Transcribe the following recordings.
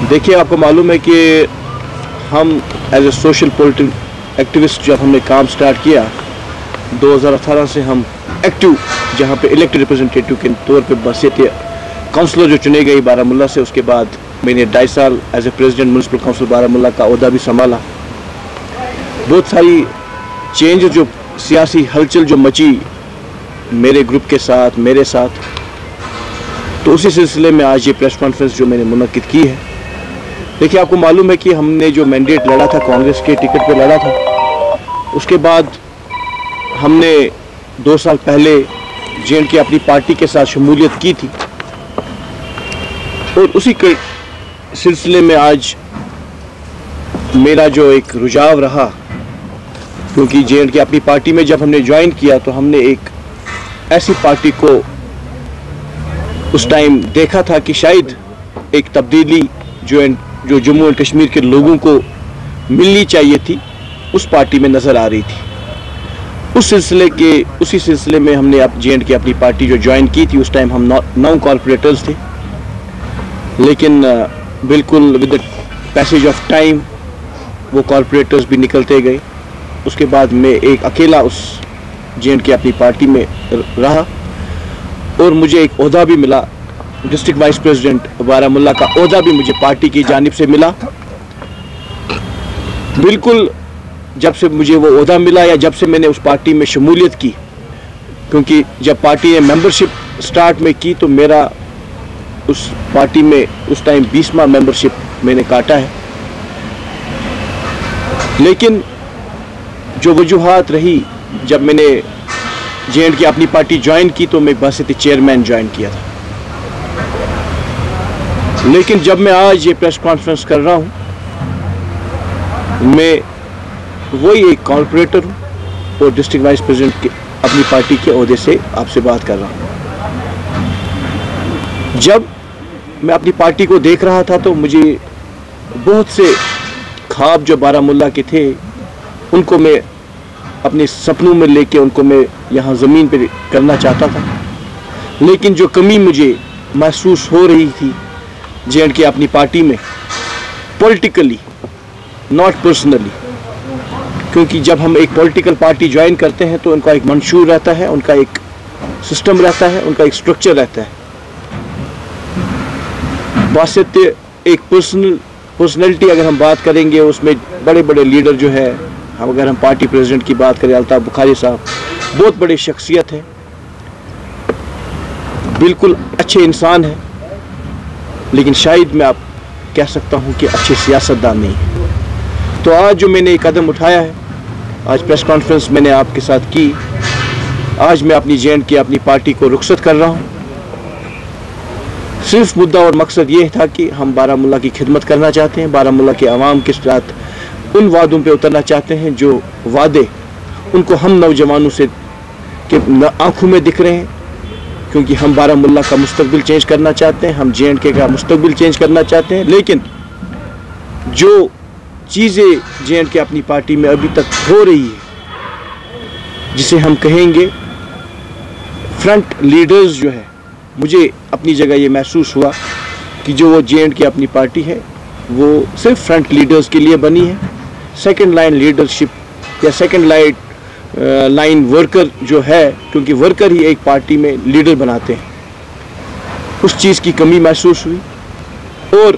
देखिए, आपको मालूम है कि हम as a social political activist जब हमने काम स्टार्ट किया 2018 से हम एक्टिव, जहाँ पे इलेक्टेड रिप्रेजेंटेटिव के तौर पे बसीत काउंसलर जो चुने गए बारामूला से, उसके बाद मैंने 2.5 साल as a president municipal council Baramulla का ओहदा भी संभाला। बहुत सारी चेंज जो सियासी हलचल जो मची मेरे ग्रुप के साथ, मेरे साथ, तो उसी सिलसिले में आज ये प्रेस कॉन्फ्रेंस जो मैंने मुनक्किद की है। देखिए, आपको मालूम है कि हमने जो मैंडेट लड़ा था, कांग्रेस के टिकट पे लड़ा था, उसके बाद हमने 2 साल पहले जे.एंड.के अपनी पार्टी के साथ शमूलियत की थी और उसी के सिलसिले में आज मेरा जो एक रुझाव रहा, क्योंकि जे.एंड.के अपनी पार्टी में जब हमने ज्वाइन किया तो हमने एक ऐसी पार्टी को उस टाइम देखा था कि शायद एक तब्दीली जो जम्मू एंड कश्मीर के लोगों को मिलनी चाहिए थी, उस पार्टी में नज़र आ रही थी। उसी सिलसिले में हमने अब जे.एंड.के अपनी पार्टी जो ज्वाइन की थी, उस टाइम हम 9 कॉरपोरेटर्स थे, लेकिन बिल्कुल with the passage of time वो कॉरपोरेटर्स भी निकलते गए। उसके बाद मैं एक अकेला उस जे.एंड.के अपनी पार्टी में रहा और मुझे एक ओहदा भी मिला, डिस्ट्रिक्ट वाइस प्रेसिडेंट बारामूला का ओहदा भी मुझे पार्टी की जानिब से मिला। बिल्कुल जब से मुझे वो ओहदा मिला या जब से मैंने उस पार्टी में शमूलियत की, क्योंकि जब पार्टी ने मेंबरशिप स्टार्ट में की तो मेरा उस पार्टी में उस टाइम 20वां मेंबरशिप मैंने काटा है, लेकिन जो वजूहात रही, जब मैंने जे.एंड.के अपनी पार्टी ज्वाइन की तो मैं बसीत चेयरमैन ज्वाइन किया था। लेकिन जब मैं आज ये प्रेस कॉन्फ्रेंस कर रहा हूँ, मैं वही एक कॉर्पोरेटर हूँ और डिस्ट्रिक्ट वाइस प्रेसिडेंट के अपनी पार्टी के ओहदे से आपसे बात कर रहा हूँ। जब मैं अपनी पार्टी को देख रहा था तो मुझे बहुत से ख्वाब जो बारामूला के थे उनको मैं अपने सपनों में लेके उनको मैं यहाँ ज़मीन पे करना चाहता था, लेकिन जो कमी मुझे महसूस हो रही थी जे.एंड.के अपनी पार्टी में, पॉलिटिकली नॉट पर्सनली, क्योंकि जब हम एक पॉलिटिकल पार्टी ज्वाइन करते हैं तो उनका एक मंशूर रहता है, उनका एक सिस्टम रहता है, उनका एक स्ट्रक्चर रहता है। बासित एक पर्सनैलिटी अगर हम बात करेंगे, उसमें बड़े बड़े लीडर जो है, हम अगर हम पार्टी प्रेसिडेंट की बात करें, अल्ताफ बुखारी साहब बहुत बड़ी शख्सियत है, बिल्कुल अच्छे इंसान हैं, लेकिन शायद मैं आप कह सकता हूं कि अच्छे सियासतदान नहीं है। तो आज जो मैंने एक कदम उठाया है, आज प्रेस कॉन्फ्रेंस मैंने आपके साथ की, आज मैं अपनी जे.एंड.के अपनी पार्टी को रुखसत कर रहा हूं। सिर्फ मुद्दा और मकसद ये था कि हम बारामूला की खिदमत करना चाहते हैं, बारामूला के अवाम के साथ उन वादों पे उतरना चाहते हैं जो वादे उनको हम नौजवानों से के आंखों में दिख रहे हैं, क्योंकि हम बारामूला का मुस्तकबिल चेंज करना चाहते हैं, हम जे.एंड.के का मुस्तकबिल चेंज करना चाहते हैं, लेकिन जो चीज़ें जे.एंड.के अपनी पार्टी में अभी तक हो रही है, जिसे हम कहेंगे फ्रंट लीडर्स जो है, मुझे अपनी जगह ये महसूस हुआ कि जो वो जे.एंड.के अपनी पार्टी है वो सिर्फ फ्रंट लीडर्स के लिए बनी है। सेकंड लाइन लीडरशिप या सेकंड लाइन वर्कर जो है, क्योंकि वर्कर ही एक पार्टी में लीडर बनाते हैं, उस चीज़ की कमी महसूस हुई और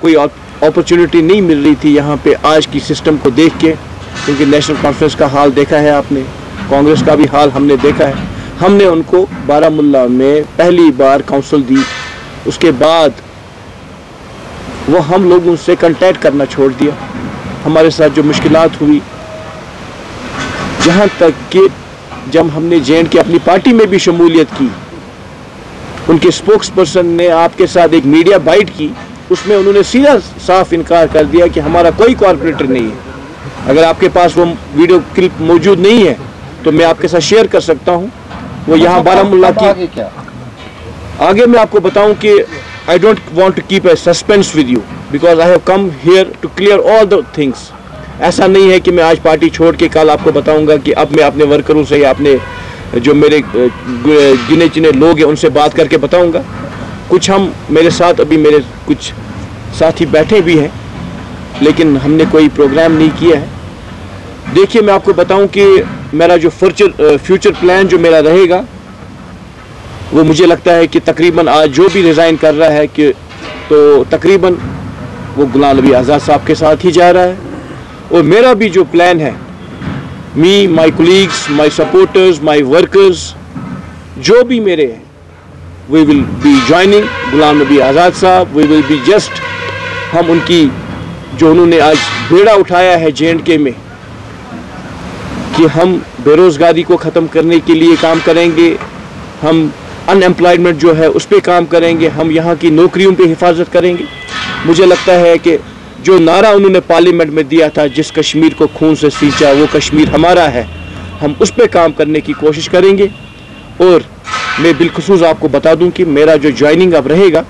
कोई अपॉर्चुनिटी नहीं मिल रही थी यहाँ पे आज की सिस्टम को देख के, क्योंकि नेशनल कॉन्फ्रेंस का हाल देखा है आपने, कांग्रेस का भी हाल हमने देखा है। हमने उनको बारामूला में पहली बार काउंसिल दी, उसके बाद वो हम लोगों से कांटेक्ट करना छोड़ दिया। हमारे साथ जो मुश्किलात हुई, जहाँ तक कि जब हमने जे.एंड.के अपनी पार्टी में भी शमूलियत की, उनके स्पोक्स पर्सन ने आपके साथ एक मीडिया बाइट की, उसमें उन्होंने सीधा साफ इनकार कर दिया कि हमारा कोई कॉर्पोरेटर नहीं है। अगर आपके पास वो वीडियो क्लिप मौजूद नहीं है तो मैं आपके साथ शेयर कर सकता हूँ। वो यहाँ बारामूला की आगे मैं आपको बताऊं कि I don't want to keep a suspense with you because I have come here to clear all the things. ऐसा नहीं है कि मैं आज पार्टी छोड़ के कल आपको बताऊंगा कि अब मैं अपने वर्करों से या अपने जो मेरे गिने चुने लोग हैं उनसे बात करके बताऊंगा। कुछ हम मेरे साथ अभी मेरे कुछ साथी बैठे भी हैं, लेकिन हमने कोई प्रोग्राम नहीं किया है। देखिए, मैं आपको बताऊं कि मेरा जो फ्यूचर प्लान जो मेरा रहेगा, वो मुझे लगता है कि तकरीबन आज जो भी रिज़ाइन कर रहा है कि तो तकरीबन वो गुलाम नबी आज़ाद साहब के साथ ही जा रहा है। और मेरा भी जो प्लान है, me, my colleagues, my supporters, my workers, जो भी मेरे हैं, we will be joining Ghulam Nabi Azad साहब। वी विल बी जस्ट, हम उनकी जो उन्होंने आज बेड़ा उठाया है J&K में कि हम बेरोज़गारी को ख़त्म करने के लिए काम करेंगे, हम अनएम्प्लॉयमेंट जो है उस पर काम करेंगे, हम यहाँ की नौकरियों पे हिफाजत करेंगे। मुझे लगता है कि जो नारा उन्होंने पार्लियामेंट में दिया था, जिस कश्मीर को खून से सींचा वो कश्मीर हमारा है, हम उस पर काम करने की कोशिश करेंगे। और मैं बिलखुसूस आपको बता दूं कि मेरा जो ज्वाइनिंग अब रहेगा,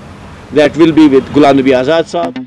दैट विल बी विद गुलाम नबी आज़ाद साहब।